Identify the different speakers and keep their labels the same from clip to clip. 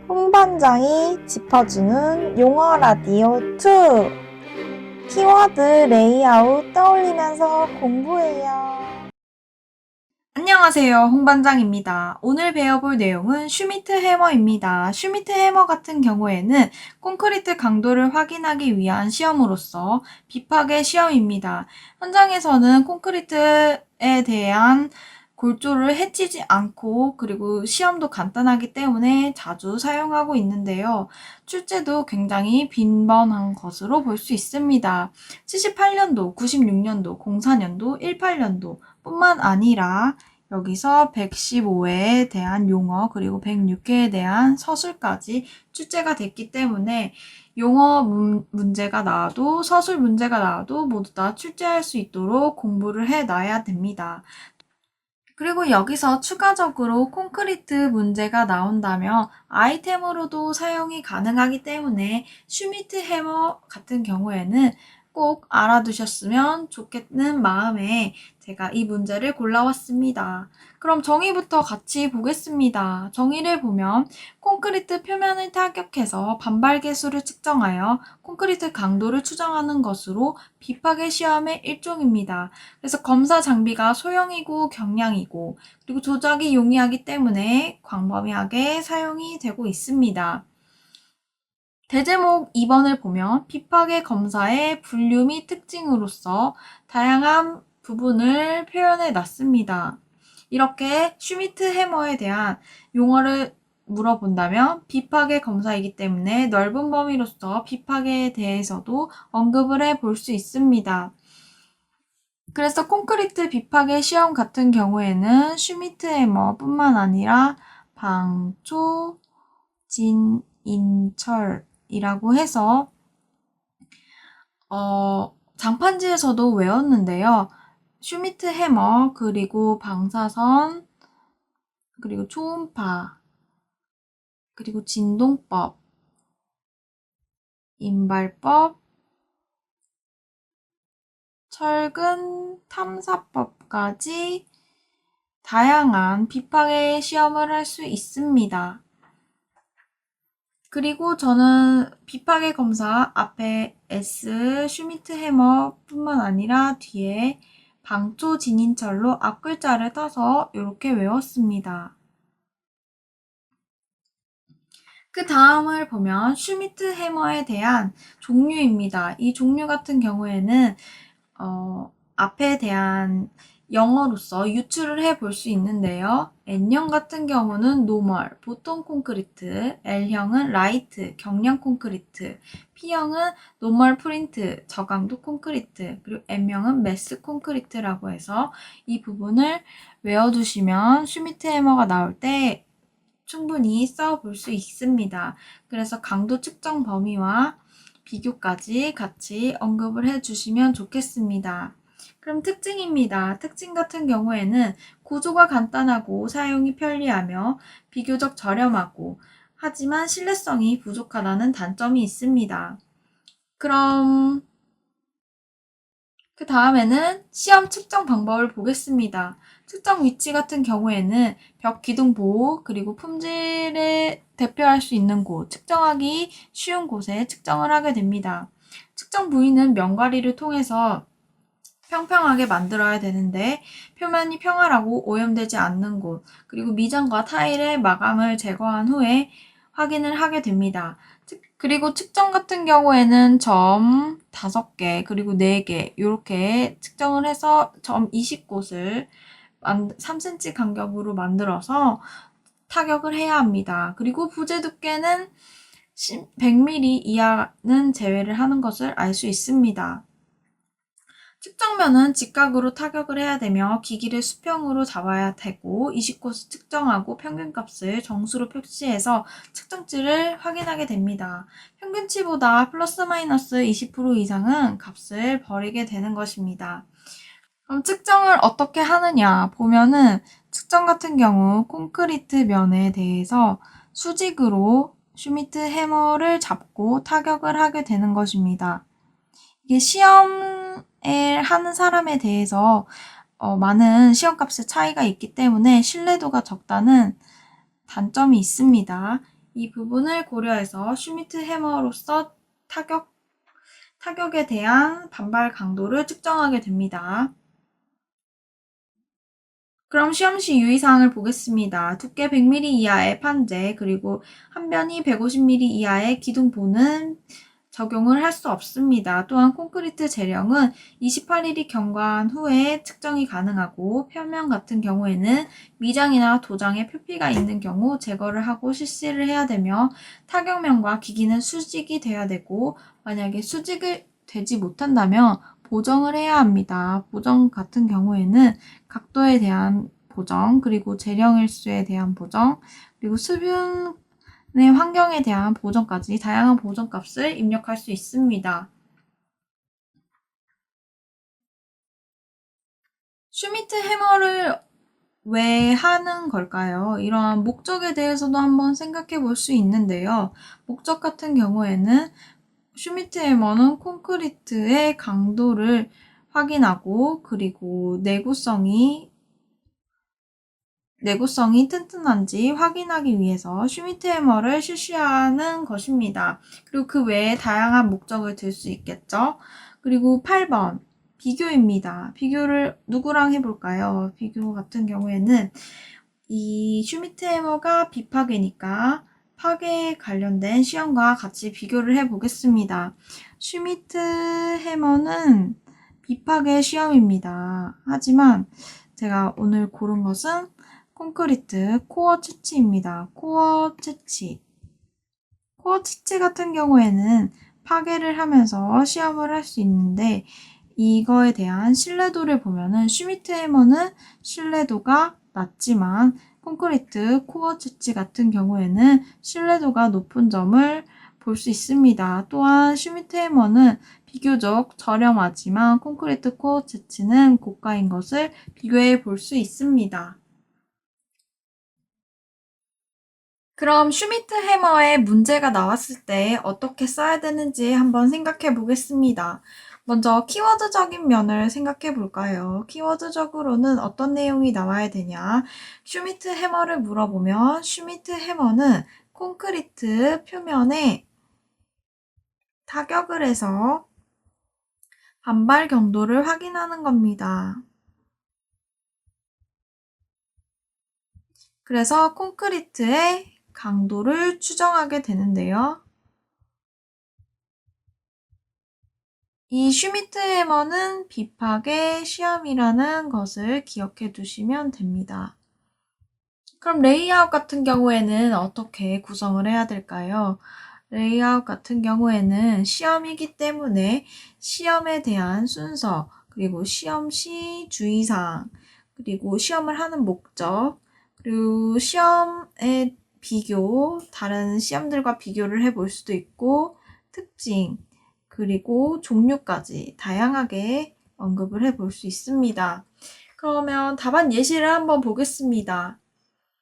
Speaker 1: 홍반장이 짚어주는 용어 라디오 2. 키워드 레이아웃 떠올리면서 공부해요. 안녕하세요. 홍반장입니다. 오늘 배워볼 내용은 슈미트 해머입니다. 슈미트 해머 같은 경우에는 콘크리트 강도를 확인하기 위한 시험으로서 비파계 시험입니다. 현장에서는 콘크리트에 대한 골조를 해치지 않고 그리고 시험도 간단하기 때문에 자주 사용하고 있는데요. 출제도 굉장히 빈번한 것으로 볼 수 있습니다. 78년도, 96년도, 04년도, 18년도 뿐만 아니라 여기서 115회에 대한 용어 그리고 106회에 대한 서술까지 출제가 됐기 때문에 용어 문제가 나와도 서술 문제가 나와도 모두 다 출제할 수 있도록 공부를 해놔야 됩니다. 그리고 여기서 추가적으로 콘크리트 문제가 나온다면 아이템으로도 사용이 가능하기 때문에 슈미트 해머 같은 경우에는 꼭 알아두셨으면 좋겠는 마음에 제가 이 문제를 골라왔습니다. 그럼 정의부터 같이 보겠습니다. 정의를 보면 콘크리트 표면을 타격해서 반발 계수를 측정하여 콘크리트 강도를 추정하는 것으로 비파계 시험의 일종입니다. 그래서 검사 장비가 소형이고 경량이고 그리고 조작이 용이하기 때문에 광범위하게 사용이 되고 있습니다. 대제목 2번을 보면 비파계 검사의 분류 및 특징으로서 다양한 부분을 표현해 놨습니다. 이렇게 슈미트 해머에 대한 용어를 물어본다면 비파계 검사이기 때문에 넓은 범위로서 비파계에 대해서도 언급을 해볼 수 있습니다. 그래서 콘크리트 비파계 시험 같은 경우에는 슈미트 해머뿐만 아니라 방초, 진, 인철이라고 해서 장판지에서도 외웠는데요. 슈미트 해머, 그리고 방사선, 그리고 초음파, 그리고 진동법, 인발법, 철근 탐사법까지 다양한 비파계 시험을 할 수 있습니다. 그리고 저는 비파계 검사 앞에 S, 슈미트 해머뿐만 아니라 뒤에 방초 진인철로 앞글자를 따서 이렇게 외웠습니다. 그 다음을 보면 슈미트 해머에 대한 종류입니다. 이 종류 같은 경우에는 앞에 대한 영어로서 유추를 해볼 수 있는데요. N형 같은 경우는 노멀, 보통 콘크리트, L형은 라이트, 경량 콘크리트, P형은 노멀 프린트, 저강도 콘크리트, 그리고 M형은 매스 콘크리트라고 해서 이 부분을 외워두시면 슈미트 해머가 나올 때 충분히 써볼 수 있습니다. 그래서 강도 측정 범위와 비교까지 같이 언급을 해주시면 좋겠습니다. 그럼 특징입니다. 특징 같은 경우에는 구조가 간단하고 사용이 편리하며 비교적 저렴하고 하지만 신뢰성이 부족하다는 단점이 있습니다. 그럼 그 다음에는 시험 측정 방법을 보겠습니다. 측정 위치 같은 경우에는 벽 기둥 보호 그리고 품질을 대표할 수 있는 곳, 측정하기 쉬운 곳에 측정을 하게 됩니다. 측정 부위는 면과리를 통해서 평평하게 만들어야 되는데 표면이 평활하고 오염되지 않는 곳, 그리고 미장과 타일의 마감을 제거한 후에 확인을 하게 됩니다. 그리고 측정 같은 경우에는 점 5개, 그리고 4개 이렇게 측정을 해서 점 20곳을 3cm 간격으로 만들어서 타격을 해야 합니다. 그리고 부재 두께는 100mm 이하는 제외를 하는 것을 알 수 있습니다. 측정면은 직각으로 타격을 해야 되며 기기를 수평으로 잡아야 되고 20곳을 측정하고 평균값을 정수로 표시해서 측정치를 확인하게 됩니다. 평균치보다 플러스 마이너스 20% 이상은 값을 버리게 되는 것입니다. 그럼 측정을 어떻게 하느냐 보면은 측정 같은 경우 콘크리트 면에 대해서 수직으로 슈미트 해머를 잡고 타격을 하게 되는 것입니다. 이게 시험을 하는 사람에 대해서 많은 시험값의 차이가 있기 때문에 신뢰도가 적다는 단점이 있습니다. 이 부분을 고려해서 슈미트 해머로서 타격에 대한 반발 강도를 측정하게 됩니다. 그럼 시험시 유의사항을 보겠습니다. 두께 100mm 이하의 판재, 그리고 한 변이 150mm 이하의 기둥보는 적용을 할 수 없습니다. 또한 콘크리트 재령은 28일이 경과한 후에 측정이 가능하고 표면 같은 경우에는 미장이나 도장에 표피가 있는 경우 제거를 하고 실시를 해야 되며 타격면과 기기는 수직이 돼야 되고 만약에 수직을 되지 못한다면 보정을 해야 합니다. 보정 같은 경우에는 각도에 대한 보정, 그리고 재령일수에 대한 보정, 그리고 수분의 환경에 대한 보정까지 다양한 보정값을 입력할 수 있습니다. 슈미트 해머를 왜 하는 걸까요? 이러한 목적에 대해서도 한번 생각해 볼 수 있는데요. 목적 같은 경우에는 슈미트 해머는 콘크리트의 강도를 확인하고 그리고 내구성이 튼튼한지 확인하기 위해서 슈미트 해머를 실시하는 것입니다. 그리고 그 외에 다양한 목적을 들 수 있겠죠. 그리고 8번 비교입니다. 비교를 누구랑 해볼까요? 비교 같은 경우에는 이 슈미트 해머가 비파괴니까 파괴에 관련된 시험과 같이 비교를 해보겠습니다. 슈미트 해머는 비파괴 시험입니다. 하지만 제가 오늘 고른 것은 콘크리트 코어 채취입니다. 코어 채취 같은 경우에는 파괴를 하면서 시험을 할 수 있는데 이거에 대한 신뢰도를 보면은 슈미트 해머는 신뢰도가 낮지만 콘크리트 코어 채취 같은 경우에는 신뢰도가 높은 점을 볼 수 있습니다. 또한 슈미트 해머는 비교적 저렴하지만 콘크리트 코어 채취는 고가인 것을 비교해 볼 수 있습니다. 그럼 슈미트 해머에 문제가 나왔을 때 어떻게 써야 되는지 한번 생각해 보겠습니다. 먼저 키워드적인 면을 생각해 볼까요? 키워드적으로는 어떤 내용이 나와야 되냐? 슈미트 해머를 물어보면 슈미트 해머는 콘크리트 표면에 타격을 해서 반발 경도를 확인하는 겁니다. 그래서 콘크리트의 강도를 추정하게 되는데요. 이 슈미트 해머는 비파괴 시험이라는 것을 기억해 두시면 됩니다. 그럼 레이아웃 같은 경우에는 어떻게 구성을 해야 될까요? 레이아웃 같은 경우에는 시험이기 때문에 시험에 대한 순서, 그리고 시험 시 주의사항, 그리고 시험을 하는 목적, 그리고 시험의 비교, 다른 시험들과 비교를 해볼 수도 있고, 특징, 그리고 종류까지 다양하게 언급을 해볼 수 있습니다. 그러면 답안 예시를 한번 보겠습니다.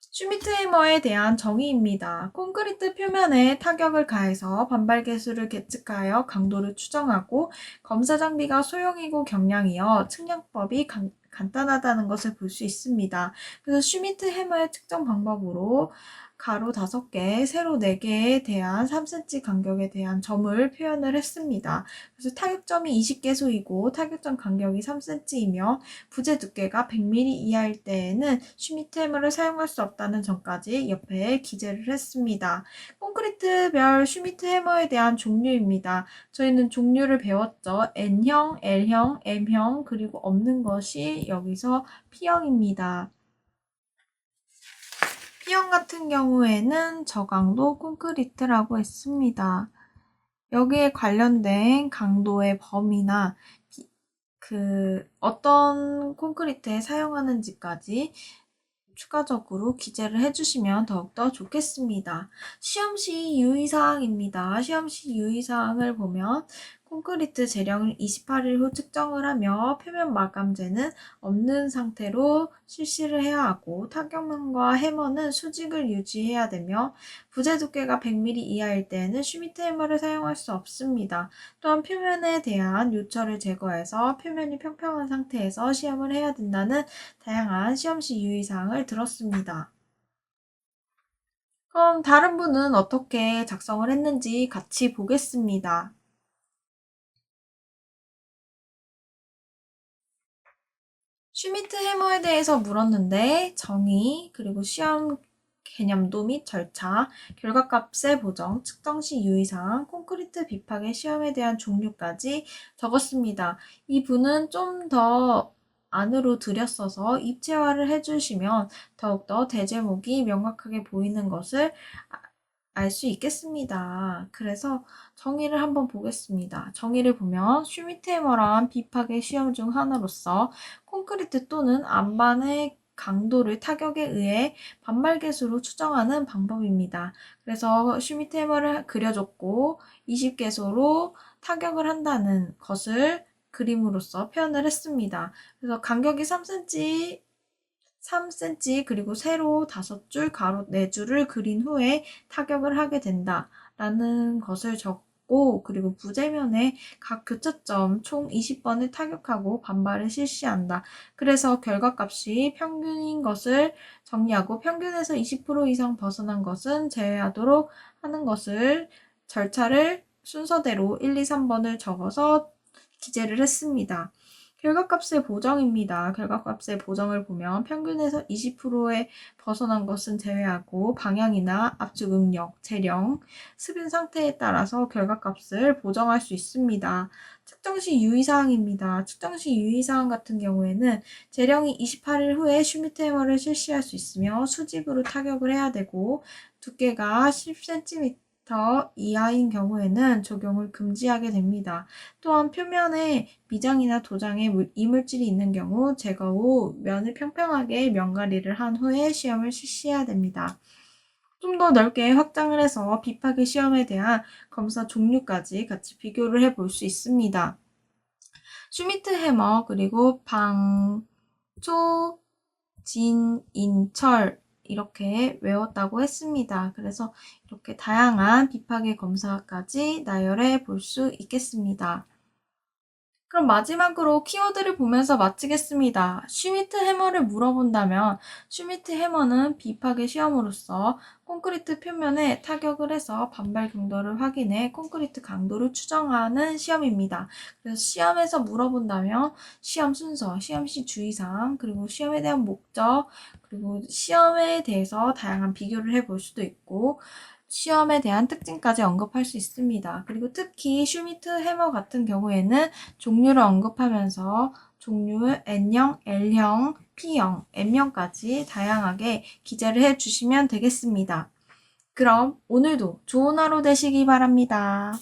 Speaker 1: 슈미트 해머에 대한 정의입니다. 콘크리트 표면에 타격을 가해서 반발 계수를 계측하여 강도를 추정하고 검사 장비가 소형이고 경량이어 측량법이 간단하다는 것을 볼 수 있습니다. 그래서 슈미트 해머의 측정 방법으로 가로 5개, 세로 4개에 대한 3cm 간격에 대한 점을 표현을 했습니다. 그래서 타격점이 20개소이고 타격점 간격이 3cm이며 부재 두께가 100mm 이하일 때에는 슈미트 해머를 사용할 수 없다는 점까지 옆에 기재를 했습니다. 콘크리트별 슈미트 해머에 대한 종류입니다. 저희는 종류를 배웠죠. N형, L형, M형, 그리고 없는 것이 여기서 P형입니다. P형 같은 경우에는 저강도 콘크리트라고 했습니다. 여기에 관련된 강도의 범위나 어떤 콘크리트에 사용하는지까지 추가적으로 기재를 해주시면 더욱더 좋겠습니다. 시험시 유의사항입니다. 시험시 유의사항을 보면 콘크리트 재령을 28일 후 측정을 하며 표면 마감재는 없는 상태로 실시를 해야 하고 타격면과 해머는 수직을 유지해야 되며 부재 두께가 100mm 이하일 때에는 슈미트 해머를 사용할 수 없습니다. 또한 표면에 대한 요철을 제거해서 표면이 평평한 상태에서 시험을 해야 된다는 다양한 시험시 유의사항을 들었습니다. 그럼 다른 분은 어떻게 작성을 했는지 같이 보겠습니다. 슈미트 해머에 대해서 물었는데 정의, 그리고 시험 개념도 및 절차, 결과값의 보정, 측정 시 유의사항, 콘크리트 비파계 시험에 대한 종류까지 적었습니다. 이 분은 좀 더 안으로 들였어서 입체화를 해주시면 더욱더 대제목이 명확하게 보이는 것을 알 수 있겠습니다. 그래서 정의를 한번 보겠습니다. 정의를 보면 슈미트 해머란 비파계 시험 중 하나로서 콘크리트 또는 안반의 강도를 타격에 의해 반발계수로 추정하는 방법입니다. 그래서 슈미트 해머를 그려줬고 20계수로 타격을 한다는 것을 그림으로써 표현을 했습니다. 그래서 간격이 3cm 그리고 세로 5줄, 가로 4줄을 그린 후에 타격을 하게 된다라는 것을 적고 그리고 부재면에 각 교차점 총 20번을 타격하고 반발을 실시한다. 그래서 결과값이 평균인 것을 정리하고 평균에서 20% 이상 벗어난 것은 제외하도록 하는 것을 절차를 순서대로 1, 2, 3번을 적어서 기재를 했습니다. 결과값의 보정입니다. 결과값의 보정을 보면 평균에서 20%에 벗어난 것은 제외하고 방향이나 압축 응력, 재령, 습인 상태에 따라서 결과값을 보정할 수 있습니다. 측정시 유의사항입니다. 측정시 유의사항 같은 경우에는 재령이 28일 후에 슈미트 해머를 실시할 수 있으며 수직으로 타격을 해야 되고 두께가 10cm 이하인 경우에는 적용을 금지하게 됩니다. 또한 표면에 미장이나 도장에 이물질이 있는 경우 제거 후 면을 평평하게 면가리를 한 후에 시험을 실시해야 됩니다. 좀 더 넓게 확장을 해서 비파계 시험에 대한 검사 종류까지 같이 비교를 해볼 수 있습니다. 슈미트 해머 그리고 방, 초, 진, 인, 철 이렇게 외웠다고 했습니다. 그래서 이렇게 다양한 비파계 검사까지 나열해 볼 수 있겠습니다. 그럼 마지막으로 키워드를 보면서 마치겠습니다. 슈미트 해머를 물어본다면 슈미트 해머는 비파계 시험으로서 콘크리트 표면에 타격을 해서 반발 강도를 확인해 콘크리트 강도를 추정하는 시험입니다. 그래서 시험에서 물어본다면 시험 순서, 시험 시 주의사항, 그리고 시험에 대한 목적, 그리고 시험에 대해서 다양한 비교를 해볼 수도 있고 시험에 대한 특징까지 언급할 수 있습니다. 그리고 특히 슈미트 해머 같은 경우에는 종류를 언급하면서 종류 N형, L형, P형, M형까지 다양하게 기재를 해주시면 되겠습니다. 그럼 오늘도 좋은 하루 되시기 바랍니다.